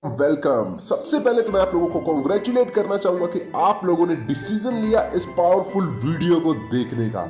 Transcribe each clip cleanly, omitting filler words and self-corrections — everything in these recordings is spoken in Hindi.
वेलकम। सबसे पहले तो मैं आप लोगों को कॉन्ग्रेचुलेट करना चाहूंगा कि आप लोगों ने डिसीजन लिया इस पावरफुल वीडियो को देखने का।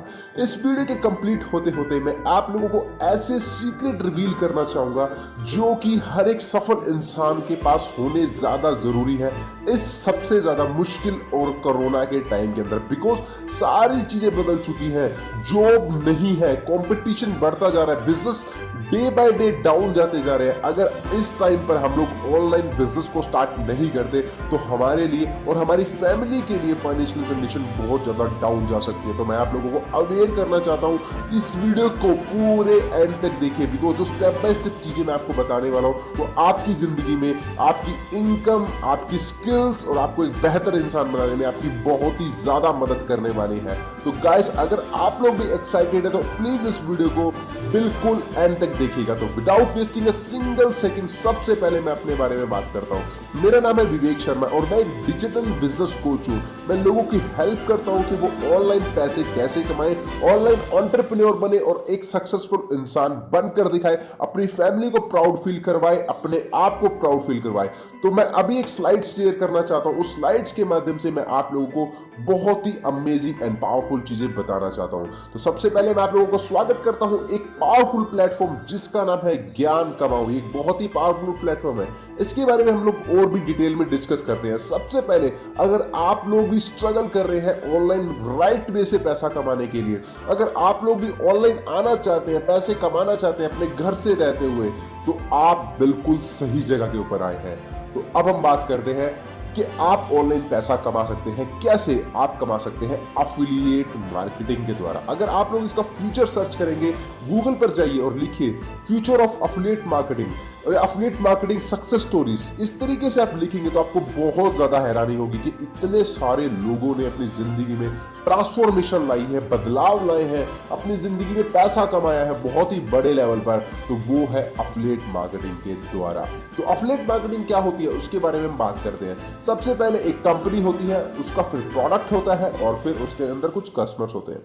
इस वीडियो के कंप्लीट होते होते मैं आप लोगों को ऐसे सीक्रेट रिवील करना चाहूंगा जो कि हर एक सफल इंसान के पास होने ज्यादा जरूरी है इस सबसे ज्यादा मुश्किल और कोरोना के टाइम के अंदर। बिकॉज सारी चीजें बदल चुकी हैं, जॉब नहीं है, कंपटीशन बढ़ता जा रहा है, business day by day down जाते जा रहे हैं। अगर इस टाइम पर हम लोग ऑनलाइन बिजनेस को स्टार्ट नहीं करते तो हमारे लिए और हमारी फैमिली के लिए फाइनेंशियल कंडीशन बहुत ज्यादा डाउन जा सकती है। तो मैं आप लोगों को अवेयर करना चाहता हूं, इस वीडियो को पूरे एंड तक देखिए। बिकॉज जो स्टेप बाय स्टेप चीजें मैं आपको बताने वाला हूं वो आपकी जिंदगी में आपकी इनकम, आपकी स्किल्स और आपको एक बेहतर इंसान बनाने में आपकी बहुत ही ज्यादा मदद करने वाली है। तो गाइस, अगर आप लोग भी एक्साइटेड है तो प्लीज इस वीडियो को बिल्कुल एंड तक देखिएगा। तो without wasting a single second सबसे पहले मैं अपने बारे में बात करता हूं। मेरा नाम है विवेक शर्मा और मैं एक डिजिटल बिजनेस कोच हूं। मैं लोगों की हेल्प करता हूं कि वो ऑनलाइन पैसे कैसे कमाएं, ऑनलाइन एंटरप्रेन्योर बने और एक सक्सेसफुल इंसान बनकर दिखाए, अपनी फैमिली को प्राउड फील करवाए, अपने आप को प्राउड फील करवाए। तो मैं अभी एक स्लाइड शेयर करना चाहता हूं। उस स्लाइड्स के माध्यम से मैं आप लोगों को बहुत ही अमेजिंग एंड पावरफुल चीजें बताना चाहता हूं। तो सबसे पहले मैं आप लोगों को स्वागत करता हूं एक पावरफुल प्लेटफॉर्म जिसका नाम है ज्ञान कमाओ। एक बहुत ही पावरफुल प्लेटफॉर्म है, इसके बारे में हम लोग और भी डिटेल में डिस्कस करते हैं। सबसे पहले, अगर आप लोग भी स्ट्रगल कर रहे हैं ऑनलाइन राइट वे से पैसा कमाने के लिए, अगर आप लोग भी ऑनलाइन आना चाहते हैं, पैसे कमाना चाहते हैं अपने घर से रहते हुए, तो आप बिल्कुल सही जगह के ऊपर आए हैं। तो अब हम बात करते हैं कि आप ऑनलाइन पैसा कमा सकते हैं। कैसे आप कमा सकते हैं? एफिलिएट मार्केटिंग के द्वारा। अगर आप लोग इसका फ्यूचर सर्च करेंगे, गूगल पर जाइए और लिखिए फ्यूचर ऑफ एफिलिएट मार्केटिंग और एफिलिएट मार्केटिंग सक्सेस स्टोरीज, इस तरीके से आप लिखेंगे तो आपको बहुत ज्यादा हैरानी होगी कि इतने सारे लोगों ने अपनी जिंदगी में ट्रांसफॉर्मेशन लाई है, बदलाव लाए हैं, अपनी जिंदगी में पैसा कमाया है बहुत ही बड़े लेवल पर। तो वो है एफिलिएट मार्केटिंग के द्वारा। तो एफिलिएट मार्केटिंग क्या होती है उसके बारे में हम बात करते हैं। सबसे पहले एक कंपनी होती है, उसका फिर प्रोडक्ट होता है और फिर उसके अंदर कुछ कस्टमर्स होते हैं।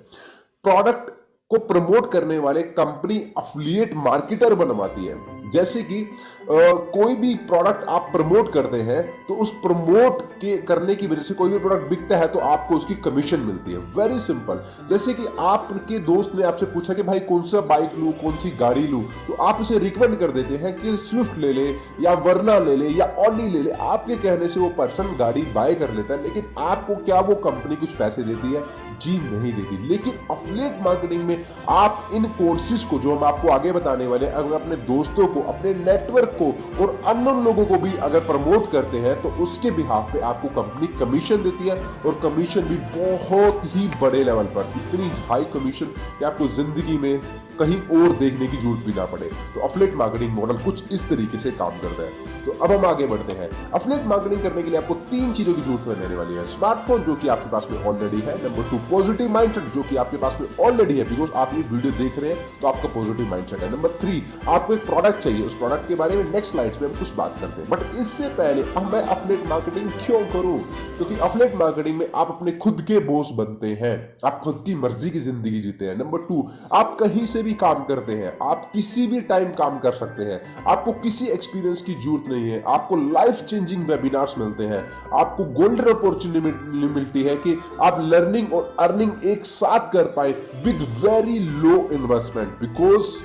प्रोडक्ट को प्रमोट करने वाले कंपनी एफिलिएट मार्केटर बनवाती है। जैसे कि कोई भी प्रोडक्ट आप प्रमोट करते हैं तो उस प्रमोट के करने की वजह से कोई भी प्रोडक्ट बिकता है तो आपको उसकी कमीशन मिलती है। Very simple. जैसे कि आपके दोस्त ने आपसे पूछा कि भाई कौन सा बाइक लूं, कौन सी गाड़ी लूं, तो आप उसे रिकमेंड कर देते हैं कि स्विफ्ट ले ले या वर्ना ले ले या ऑडी ले ले। आपके कहने से वो पर्सन गाड़ी बाय कर लेता है, लेकिन आपको क्या वो कंपनी कुछ पैसे देती है? जी नहीं देती। लेकिन एफिलिएट मार्केटिंग में आप इन कोर्सेज को जो हम आपको आगे बताने वाले हैं, अगर अपने दोस्तों को, अपने नेटवर्क को और अननोन लोगों को भी अगर प्रमोट करते हैं तो उसके बिहाफ पे आपको कंपनी कमीशन देती है और कमीशन भी बहुत ही बड़े लेवल पर। इतनी हाई कमीशन कि आपको जिंदगी में कहीं और देखने की जरूरत भी ना पड़े। तो एफिलिएट मार्केटिंग मॉडल कुछ इस तरीके से काम करता है। तो अब हम आगे बढ़ते हैं। एफिलिएट मार्केटिंग करने के लिए आपको तीन चीजों की जरूरत रहने वाली है। स्मार्टफोन जो कि आपके पास में ऑलरेडी है, नंबर 2 पॉजिटिव माइंडसेट जो कि आपके पास में ऑलरेडी है, बिकॉज आप ये वीडियो देख रहे हैं तो आपका पॉजिटिव माइंडसेट है। नंबर 3 आपको एक प्रोडक्ट चाहिए। उस प्रोडक्ट के बारे में नेक्स्ट स्लाइड्स में हम कुछ बात करते हैं। बट इससे पहले अब मैं एफिलिएट मार्केटिंग क्यों करूं? क्योंकि एफिलिएट मार्केटिंग में आप अपने खुद के बॉस बनते हैं, आप खुद की मर्जी की जिंदगी जीते हैं। नंबर 2 आप कहीं से भी काम करते हैं, आप किसी भी टाइम काम कर सकते हैं, आपको किसी एक्सपीरियंस की जरूरत नहीं है, आपको लाइफ चेंजिंग वेबिनार्स मिलते हैं, आपको गोल्डन अपॉर्चुनिटी मिलती है कि आप लर्निंग और अर्निंग एक साथ कर पाए with very low investment. Because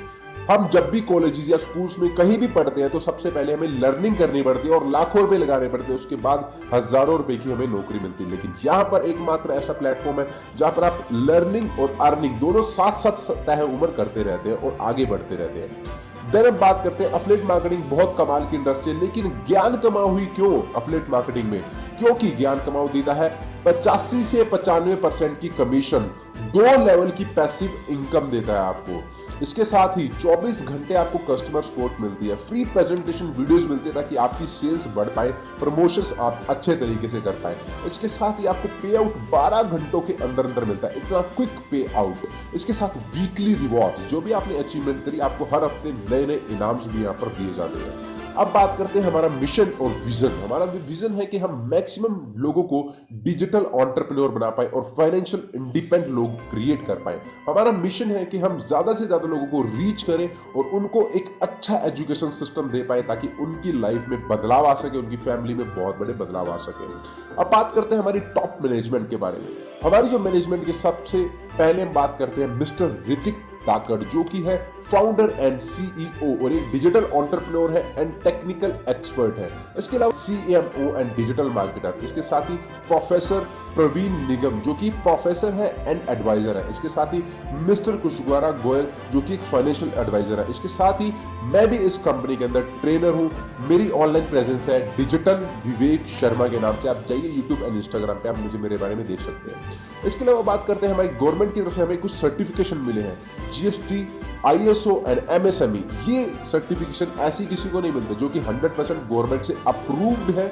हम जब भी कॉलेजेस या स्कूल्स में कहीं भी पढ़ते हैं तो सबसे पहले हमें लर्निंग करनी पड़ती है और लाखों रुपए लगाने पड़ते हैं, उसके बाद हजारों रुपए की हमें नौकरी मिलती है। लेकिन यहां पर एकमात्र ऐसा प्लेटफॉर्म है जहां पर आप लर्निंग और अर्निंग दोनों साथ साथ तय उम्र करते रहते हैं और आगे बढ़ते रहते हैं। देन हम बात करते हैं एफिलिएट मार्केटिंग बहुत कमाल की इंडस्ट्री है, लेकिन ज्ञान कमाओ हुई क्यों एफिलिएट मार्केटिंग में? क्योंकि ज्ञान कमाओ देता है 85 से 95% की कमीशन, 2 लेवल की पैसिव इनकम देता है आपको। इसके साथ ही 24 घंटे आपको कस्टमर सपोर्ट मिलती है, फ्री प्रेजेंटेशन वीडियोस मिलती है ताकि आपकी सेल्स बढ़ पाए, प्रमोशंस आप अच्छे तरीके से कर पाए। इसके साथ ही आपको पे आउट 12 घंटों के अंदर अंदर मिलता है, इतना क्विक पे आउट। इसके साथ वीकली रिवॉर्ड्स, जो भी आपने अचीवमेंट करी आपको हर हफ्ते नए नए इनाम्स भी यहाँ पर दिए जाते हैं। अब बात करते हैं हमारा मिशन और विजन। हमारा विजन है कि हम मैक्सिमम लोगों को डिजिटल एंटरप्रेन्योर बना पाए और फाइनेंशियल इंडिपेंडेंट लोग क्रिएट कर पाए। हमारा मिशन है कि हम ज्यादा से ज्यादा लोगों को रीच करें और उनको एक अच्छा एजुकेशन सिस्टम दे पाए ताकि उनकी लाइफ में बदलाव आ सके, उनकी फैमिली में बहुत बड़े बदलाव आ सके। अब बात करते हैं हमारी टॉप मैनेजमेंट के बारे में। हमारी जो मैनेजमेंट की सबसे पहले हम बात करते हैं मिस्टर ऋतिक ताकड़, जो कि है फाउंडर एंड सीईओ और एक डिजिटल एंटरप्रेन्योर है एंड टेक्निकल एक्सपर्ट है। इसके अलावा सीएमओ एंड डिजिटल मार्केटर। इसके साथ ही प्रोफेसर प्रवीण निगम, जो कि प्रोफेसर है एंड एडवाइजर है। इसके साथ ही मिस्टर कुशवाहा गोयल, जो कि एक फाइनेंशियल एडवाइजर है। इसके साथ ही मैं भी इस कंपनी के अंदर ट्रेनर हूं। मेरी ऑनलाइन प्रेजेंस है डिजिटल विवेक शर्मा के नाम से। आप जाइए यूट्यूब एंड इंस्टाग्राम पे, आप मुझे मेरे बारे में देख सकते हैं। इसके अलावा बात करते हैं हमारी गवर्नमेंट की तरफ से हमें कुछ सर्टिफिकेशन मिले हैं, जीएसटी, आईएसओ एंड एमएसएमई। ये सर्टिफिकेशन ऐसी किसी को नहीं मिलते, जो कि 100% गवर्नमेंट से अप्रूव्ड है,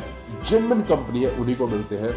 जेन्युइन कंपनी है, उन्हीं को मिलते हैं।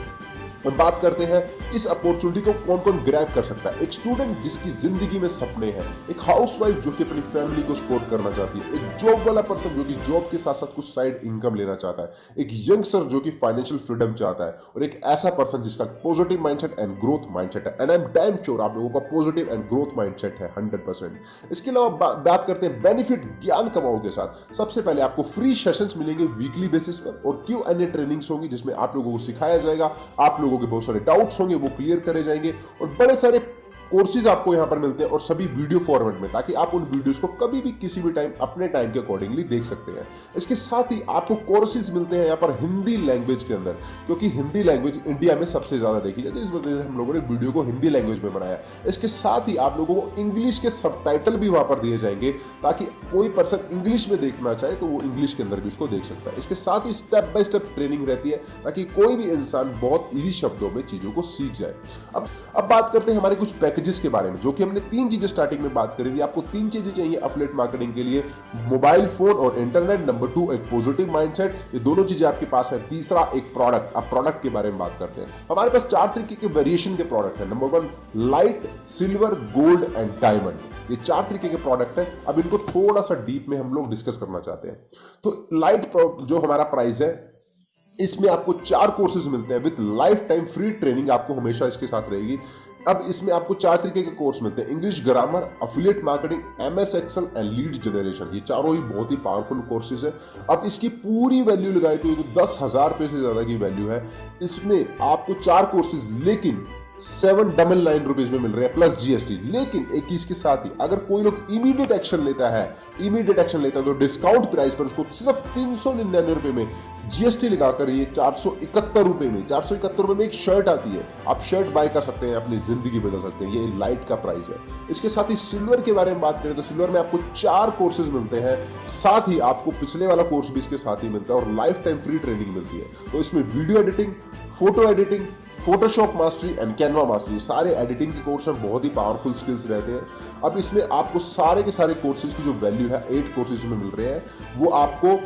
और बात करते हैं इस अपॉर्चुनिटी को कौन कौन ग्रैब कर सकता है। एक स्टूडेंट जिसकी जिंदगी में सपने हैं, एक हाउसवाइफ जो कि अपनी फैमिली को सपोर्ट करना चाहती है, एक जॉब वाला पर्सन जो कि जॉब के साथ साथ कुछ साइड इनकम लेना चाहता है, एक यंगस्टर जो कि फाइनेंशियल फ्रीडम चाहता है, और एक ऐसा पर्सन जिसका positive mindset and growth mindset है। And I am damn sure आप लोगों का पॉजिटिव एंड ग्रोथ माइंडसेट है 100%। इसके अलावा बात करते हैं बेनिफिट ज्ञान कमाओ के साथ। सबसे पहले आपको फ्री सेशंस मिलेंगे वीकली बेसिस पर और Q&A ट्रेनिंग्स होंगी, जिसमें आप लोगों को सिखाया जाएगा, आप लोगों के बहुत सारे डाउट्स होंगे वो क्लियर करे जाएंगे, और बड़े सारे कोर्सेज आपको यहां पर मिलते हैं और सभी वीडियो फॉर्मेट में, ताकि आप उन वीडियोस को कभी भी किसी भी टाइम अपने टाइम के अकॉर्डिंगली देख सकते हैं। इसके साथ ही आपको कोर्सेज मिलते हैं यहाँ पर हिंदी लैंग्वेज के अंदर, क्योंकि हिंदी लैंग्वेज इंडिया में सबसे ज्यादा देखी जाती है, इस वजह से हम लोगों ने वीडियो को हिंदी लैंग्वेज में बनाया। इसके साथ ही आप लोगों को इंग्लिश के सबटाइटल भी वहां पर दिए जाएंगे, ताकि कोई पर्सन इंग्लिश में देखना चाहे तो वो इंग्लिश के अंदर भी उसको देख सकता है। इसके साथ ही स्टेप बाय स्टेप ट्रेनिंग रहती है, ताकि कोई भी इंसान बहुत ईजी शब्दों में चीजों को सीख जाए। अब बात करते हैं हमारे कुछ पैकेजेस के बारे में, जो कि हमने 3 चीजें स्टार्टिंग में बात करी थी। आपको 3 चीजें चाहिए एफिलिएट मार्केटिंग के लिए, मोबाइल फोन और इंटरनेट। नंबर 2 एक पॉजिटिव माइंडसेट, ये दोनों चीजें आपके पास है। तीसरा एक प्रोडक्ट। अब प्रोडक्ट के बारे में बात करते हैं। हमारे पास 4 तरीके के वेरिएशन के प्रोडक्ट है। Number 1 light, silver, gold and diamond. ये 4 तरीके के प्रोडक्ट है। अब इनको थोड़ा सा डीप में हम लोग डिस्कस करना चाहते हैं। तो लाइट जो हमारा प्राइस है, इसमें आपको 4 कोर्सेज मिलते हैं with life time free training आपको हमेशा इसके साथ रहेगी। अब इसमें आपको 4 तरीके के कोर्स मिलते हैं, English grammar, affiliate marketing, MS Excel and lead generation. ये चारों ही बहुत ही पावरफुल कोर्सेज है। अब इसकी पूरी वैल्यू लगाए तो 10,000 रुपये से ज्यादा की वैल्यू है। इसमें आपको 4 कोर्सेज लेकिन 799 रुपीज में मिल रहे हैं प्लस जीएसटी। लेकिन एक चीज के साथ ही अगर कोई लोग इमीडिएट एक्शन लेता है तो डिस्काउंट प्राइस पर उसको सिर्फ 399 रुपए में जीएसटी लगाकर ये 471 रुपए में 471 रुपए में एक शर्ट आती है। आप शर्ट बाय कर सकते हैं, अपनी जिंदगी बदल सकते हैं। ये लाइट का प्राइस है। इसके साथ ही सिल्वर के बारे में बात करें तो सिल्वर में आपको 4 कोर्सेज मिलते हैं, साथ ही आपको पिछले वाला कोर्स भी इसके साथ ही मिलता है और लाइफ टाइम फ्री ट्रेनिंग मिलती है। तो इसमें video editing, photo editing, Photoshop mastery and Canva mastery, सारे एडिटिंग के कोर्स में बहुत ही पावरफुल स्किल्स रहते हैं। अब इसमें आपको सारे के सारे कोर्सेज की जो वैल्यू है 8 कोर्सेज में मिल रहे हैं, वो आपको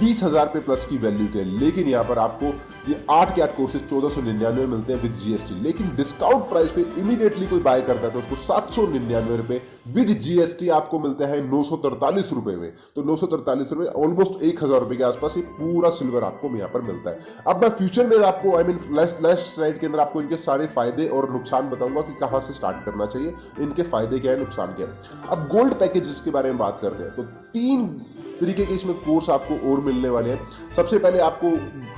20,000 रुपये प्लस की वैल्यू के। लेकिन यहाँ पर आपको ये 8 के 8 कोर्सेज 1499 मिलते हैं विद जीएसटी। लेकिन डिस्काउंट प्राइस पे इमीडिएटली कोई बाय करता है तो उसको 799 रुपये विद जीएसटी आपको मिलता है 943 रुपये में। तो 943 रुपये ऑलमोस्ट 1,000 रुपये के आसपास ये पूरा सिल्वर आपको यहाँ पर मिलता है। अब मैं फ्यूचर में आपको लास्ट स्लाइड के अंदर आपको इनके सारे फायदे और नुकसान बताऊंगा कि कहाँ से स्टार्ट करना चाहिए, इनके फायदे क्या है, नुकसान क्या है। अब गोल्ड पैकेजेस के बारे में बात करते हैं तो 3 तरीके के इसमें कोर्स आपको और मिलने वाले हैं। सबसे पहले आपको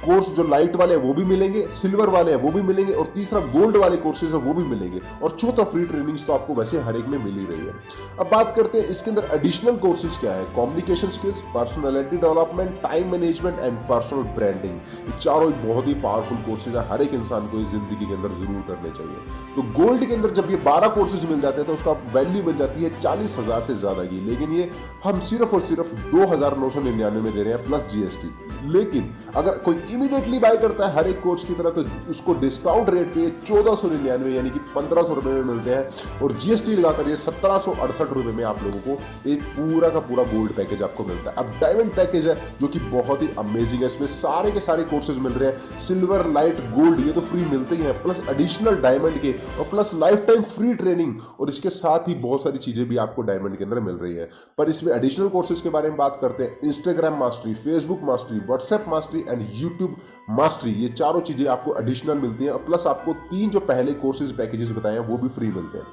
कोर्स जो लाइट वाले हैं वो भी मिलेंगे, सिल्वर वाले हैं वो भी मिलेंगे, और तीसरा गोल्ड वाले कोर्सेज है वो भी मिलेंगे, और चौथा फ्री ट्रेनिंग्स तो आपको वैसे हर एक में मिल ही रही है। अब बात करते हैं इसके अंदर एडिशनल कोर्सेज क्या है। Communication skills, personality development, time management and personal branding. ये चारों बहुत ही पावरफुल कोर्सेज है, हर एक इंसान को इस जिंदगी के अंदर जरूर करने चाहिए। तो गोल्ड के अंदर जब ये 12 कोर्सेज मिल जाते हैं तो उसका वैल्यू मिल जाती है 40,000 से ज्यादा की। लेकिन ये हम सिर्फ और सिर्फ 2,999 में दे रहे हैं प्लस जीएसटी। लेकिन अगर कोई इमीडिएटली बाय करता है हर एक कोर्स की तरह तो उसको डिस्काउंट रेट पे 1499 यानी कि 1500 रुपए में मिलते हैं, और जीएसटी लगाकर ये 1768 रुपए में आप लोगों को एक पूरा का पूरा गोल्ड पैकेज आपको मिलता है। अब डायमंड पैकेज है जो कि बहुत ही अमेजिंग है। इसमें सारे के सारे कोर्सेज मिल रहे हैं, सिल्वर, लाइट, गोल्ड ये तो फ्री मिलते ही हैं, प्लस एडिशनल डायमंड के, और plus life time free training, और इसके साथ ही बहुत सारी चीजें भी आपको डायमंड के अंदर मिल रही है। पर इसमें एडिशनल कोर्सेज के बारे में बात करते हैं Instagram mastery, Facebook mastery, WhatsApp mastery and YouTube mastery, ये चारों चीजें आपको एडिशनल मिलती हैं और प्लस आपको 3 जो पहले कोर्सेज पैकेजेस बताए हैं वो भी फ्री मिलते हैं।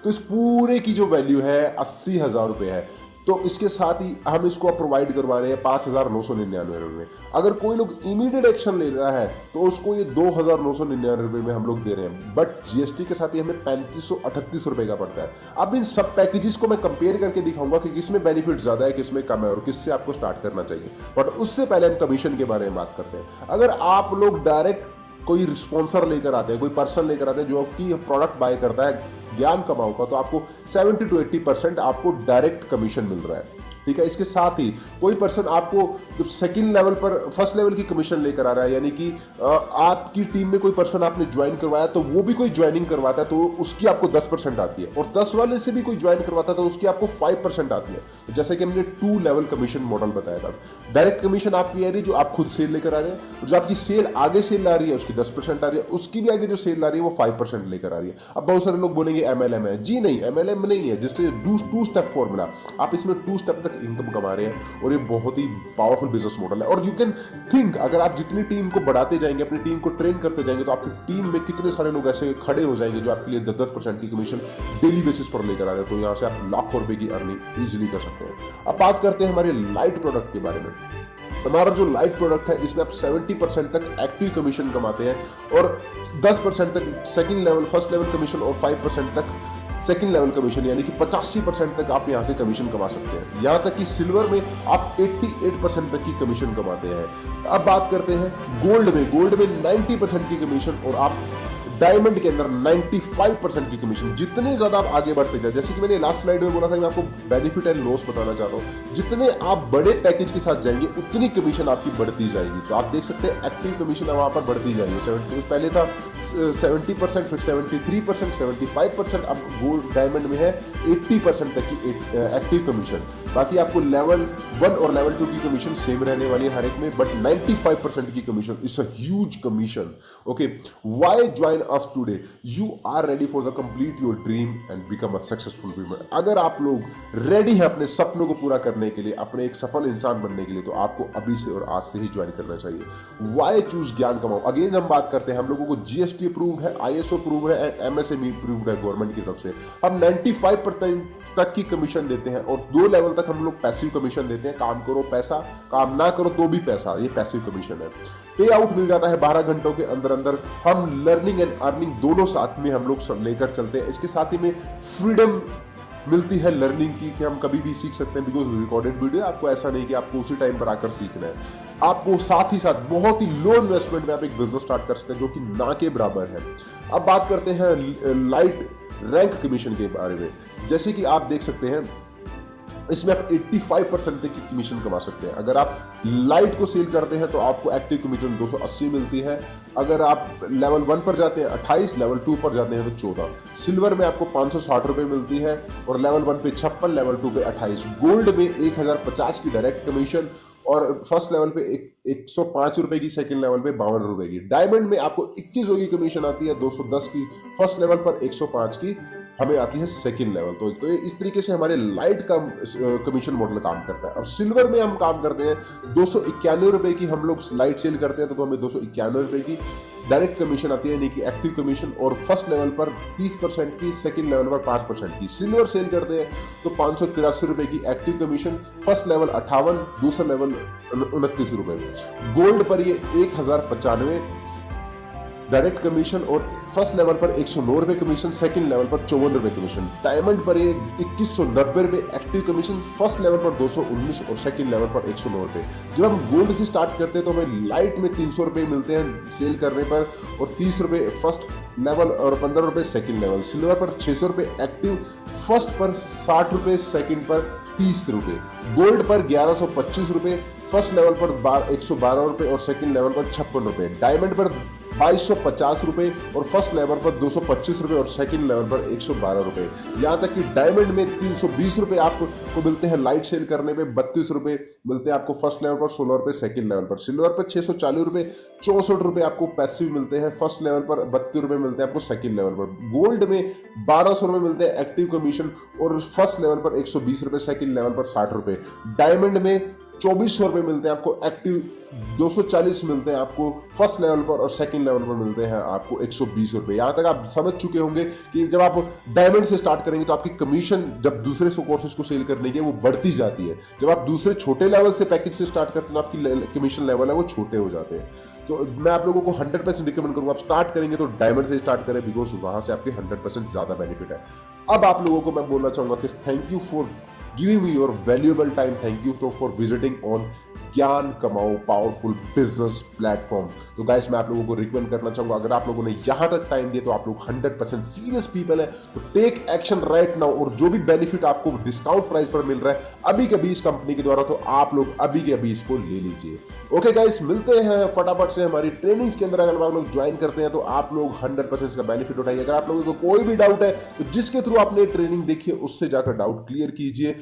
तो इस पूरे की जो वैल्यू है 80,000 रुपये है। तो इसके साथ ही हम इसको प्रोवाइड करवा रहे हैं 5,999 रुपये में। अगर कोई लोग इमीडिएट एक्शन ले रहा है तो उसको ये 2,999 रुपये में हम लोग दे रहे हैं, बट जीएसटी के साथ ही हमें 3,538 रुपये का पड़ता है। अब इन सब पैकेजेस को मैं कंपेयर करके दिखाऊंगा कि किसमें बेनिफिट ज्यादा है, किसमें कम है और किससे आपको स्टार्ट करना चाहिए। बट उससे पहले हम कमीशन के बारे में बात करते हैं। अगर आप लोग डायरेक्ट कोई स्पॉन्सर लेकर आते हैं, कोई पर्सन लेकर आते हैं जो आपकी प्रोडक्ट बाय करता है ज्ञान कमाओ का, तो आपको 70 to 80% आपको डायरेक्ट कमीशन मिल रहा है। ठीक है, इसके साथ ही कोई पर्सन आपको जब सेकंड लेवल पर फर्स्ट लेवल की कमीशन लेकर आ रहा है, यानी कि आपकी टीम में कोई पर्सन आपने ज्वाइन करवाया तो वो भी कोई ज्वाइनिंग करवाता है तो उसकी आपको 10% आती है, और 10 वाले से भी कोई ज्वाइन करवाता है तो उसकी आपको 5% आती है। जैसे कि हमने 2 लेवल कमीशन मॉडल बताया था। डायरेक्ट कमीशन आपकी आ रही है जो आप खुद सेल लेकर आ रहे हैं, जो आपकी सेल आगे सेल आ रही है उसकी 10% आ रही है, उसकी भी आगे जो सेल आ रही है वो 5% लेकर आ रही है। अब बहुत सारे लोग बोलेंगे MLM है। जी नहीं, MLM नहीं है, जिससे 2 स्टेप फॉर्मूला, आप इसमें 2 स्टेप तक इनकम कमा रहे हैं और ये बहुत ही पावरफुल बिजनेस मॉडल है। और यू कैन थिंक, अगर आप जितनी टीम को बढ़ाते जाएंगे, अपनी टीम को ट्रेन करते जाएंगे, तो आपकी टीम में कितने सारे लोग ऐसे खड़े हो जाएंगे जो आपके लिए 10% की कमीशन डेली बेसिस पर लेकर आ रहे हैं। तो यहाँ से आप लाखों रुपए की अर्निंग इजीली कर सकते हैं। अब बात करते हैं हमारे लाइट प्रोडक्ट के बारे में। हमारा जो लाइट प्रोडक्ट है इसमें आप 70% तक एक्टिव कमीशन कमाते हैं और 10% तक second level first level commission और 5% तक सेकंड लेवल कमीशन, यानी कि 85% तक आप यहां से कमीशन कमा सकते हैं। यहां तक कि सिल्वर में आप 88% तक की कमीशन कमाते हैं। अब बात करते हैं गोल्ड में। गोल्ड में 90% की कमीशन और आप डायमंड के अंदर 95% की कमीशन। जितने ज्यादा आप आगे बढ़ते जाए, जैसे कि मैंने लास्ट स्लाइड में बोला था, मैं आपको बेनिफिट एंड लॉस बताना चाहता हूँ, जितने आप बड़े पैकेज के साथ जाएंगे उतनी कमीशन आपकी बढ़ती जाएगी। तो आप देख सकते हैं एक्टिव कमीशन वहां पर बढ़ती जाएगी। 70 पहले था 70%, फिर 73%, 75%, अब गोल्ड डायमंड में है 80% तक की एक्टिव कमीशन। बाकी आपको लेवल 1 और लेवल 2 की कमीशन सेम रहने वाली है हर एक में, बट 95% की commission is a huge commission. Okay, why join us today? You are ready for the complete your dream and become a successful people. अगर आप लोग रेडी हैं अपने सपनों को पूरा करने के लिए, अपने एक सफल इंसान बनने के लिए, तो आपको अभी से और आज से ही ज्वाइन करना चाहिए। व्हाई चूज ज्ञान कमाओ? अगेन हम बात करते हैं, हम लोगों को GST अप्रूव्ड है, ISO अप्रूव्ड है एंड MSME अप्रूव्ड है गवर्नमेंट की तरफ से। हम 95% तक की कमीशन देते हैं और 2 लेवल तक हम लोग पैसिव कमीशन देते हैं। काम करो पैसा, काम ना करो तो भी पैसा, ये पैसिव कमीशन है। पे आउट मिल जाता है 12 घंटों के अंदर अंदर। हम लर्निंग एंड अर्निंग दोनों साथ में हम लोग लेकर चलते हैं। इसके साथ ही में फ्रीडम मिलती है लर्निंग की, कि हम कभी भी सीख सकते हैं, बिकॉज रिकॉर्डेड वीडियो। आपको ऐसा नहीं कि आपको उसी टाइम पर आकर सीखना है, आपको साथ ही साथ बहुत ही लो इन्वेस्टमेंट में आप एक बिजनेस स्टार्ट कर सकते हैं जो कि ना के बराबर है। अब बात करते हैं लाइट रैंक कमीशन के बारे में। जैसे कि आप देख सकते हैं इसमें आप 85% तक की कमीशन कमा सकते हैं। अगर आप लाइट को सेल करते हैं तो आपको एक्टिव कमीशन 280 मिलती है। अगर आप लेवल 1 पर जाते हैं 28, लेवल 2 पर जाते हैं तो 14। सिल्वर में आपको 560 रुपये मिलती है और लेवल 1 पे 56, लेवल 2 पे 28। गोल्ड में 1050 की डायरेक्ट कमीशन और फर्स्ट लेवल पे 105 रुपए की, सेकंड लेवल पे 52 रुपए की। डायमंड में आपको 21 की कमीशन आती है, 210 की फर्स्ट लेवल पर, 105 की हमें आती है सेकंड लेवल। तो इस तरीके से हमारे लाइट का कमीशन मॉडल काम करता है। और सिल्वर में हम काम करते हैं 291 रुपए की, हम लोग लाइट सेल करते हैं तो हमें 291 रुपए की डायरेक्ट कमीशन आती है, यानी कि एक्टिव कमीशन। और फर्स्ट लेवल पर 30% की, सेकंड लेवल पर 5% की। सिल्वर सेल करते हैं तो 583 रुपए की एक्टिव कमीशन, फर्स्ट लेवल 58, दूसरा लेवल 29 रुपए। गोल्ड पर ये 1095 डायरेक्ट कमीशन और फर्स्ट लेवल पर 109 रुपए कमीशन, सेकंड लेवल पर 54 रुपए कमीशन। डायमंड पर ये 2190 रुपए एक्टिव कमीशन, फर्स्ट लेवल पर 219 और सेकंड लेवल पर 109 रुपए। जब हम गोल्ड से स्टार्ट करते हैं तो हमें लाइट में 300 रुपए मिलते हैं सेल करने पर और 30 रुपए फर्स्ट लेवल और 15 रुपए सेकंड लेवल। सिल्वर पर 600 रुपए एक्टिव, फर्स्ट पर 60 रुपए, सेकंड पर 30 रुपए। गोल्ड पर 1125 रुपए, फर्स्ट लेवल पर 112 रुपये और सेकंड लेवल पर 56 रुपये। डायमंड पर 2250 रुपये और फर्स्ट लेवल पर 225 रुपये और सेकंड लेवल पर 112 रुपये। यहाँ तक कि डायमंड में 320 रुपये आपको मिलते हैं लाइट सेल करने पे, 32 रुपये मिलते हैं आपको फर्स्ट लेवल पर, 16 रुपये सेकंड लेवल पर। सिल्वर पर 640 रुपये, 64 रुपये आपको पैसिव मिलते हैं फर्स्ट लेवल पर, 32 रुपये मिलते हैं आपको सेकंड लेवल पर। गोल्ड में 1200 रुपये मिलते हैं एक्टिव कमीशन और फर्स्ट लेवल पर 120 रुपये, सेकंड लेवल पर 60 रुपये। डायमंड में 2400 रुपये मिलते हैं आपको एक्टिव, 240 मिलते हैं आपको फर्स्ट लेवल पर और सेकंड लेवल पर मिलते हैं आपको 120 रुपये। यहाँ तक आप समझ चुके होंगे कि जब आप डायमंड से स्टार्ट करेंगे तो आपकी कमीशन जब दूसरे कोर्सेज को सेल करने की वो बढ़ती जाती है। जब आप दूसरे छोटे लेवल से पैकेज से स्टार्ट करते हैं तो आपकी कमीशन लेवल है वो छोटे हो जाते हैं। तो मैं आप लोगों को 100% रिकमेंड करूंगा, आप स्टार्ट करेंगे तो डायमंड से स्टार्ट करें, बिकॉज वहां से आपके 100% ज्यादा बेनिफिट है। अब आप लोगों को मैं बोलना चाहूंगा कि thank you for giving me your valuable time, thank you for visiting on ज्ञान कमाओ पावरफुल बिजनेस प्लेटफॉर्म। तो गाइस मैं आप लोगों को रिकमेंड करना चाहूंगा, अगर आप लोगों ने यहां तक टाइम दिया तो आप लोग 100% सीरियस पीपल है, तो टेक एक्शन राइट नाउ। और जो भी बेनिफिट आपको डिस्काउंट प्राइस पर मिल रहा है अभी के अभी इस कंपनी के द्वारा, तो आप लोग अभी के अभी इसको ले लीजिए। ओके गाइस, मिलते हैं फटाफट से हमारी ट्रेनिंग्स के अंदर। अगर आप लोग ज्वाइन करते हैं तो आप लोग 100% इसका बेनिफिट उठाइए। अगर आप लोगों को कोई भी डाउट है तो जिसके थ्रू आपने ट्रेनिंग देखी है उससे जाकर डाउट क्लियर कीजिए।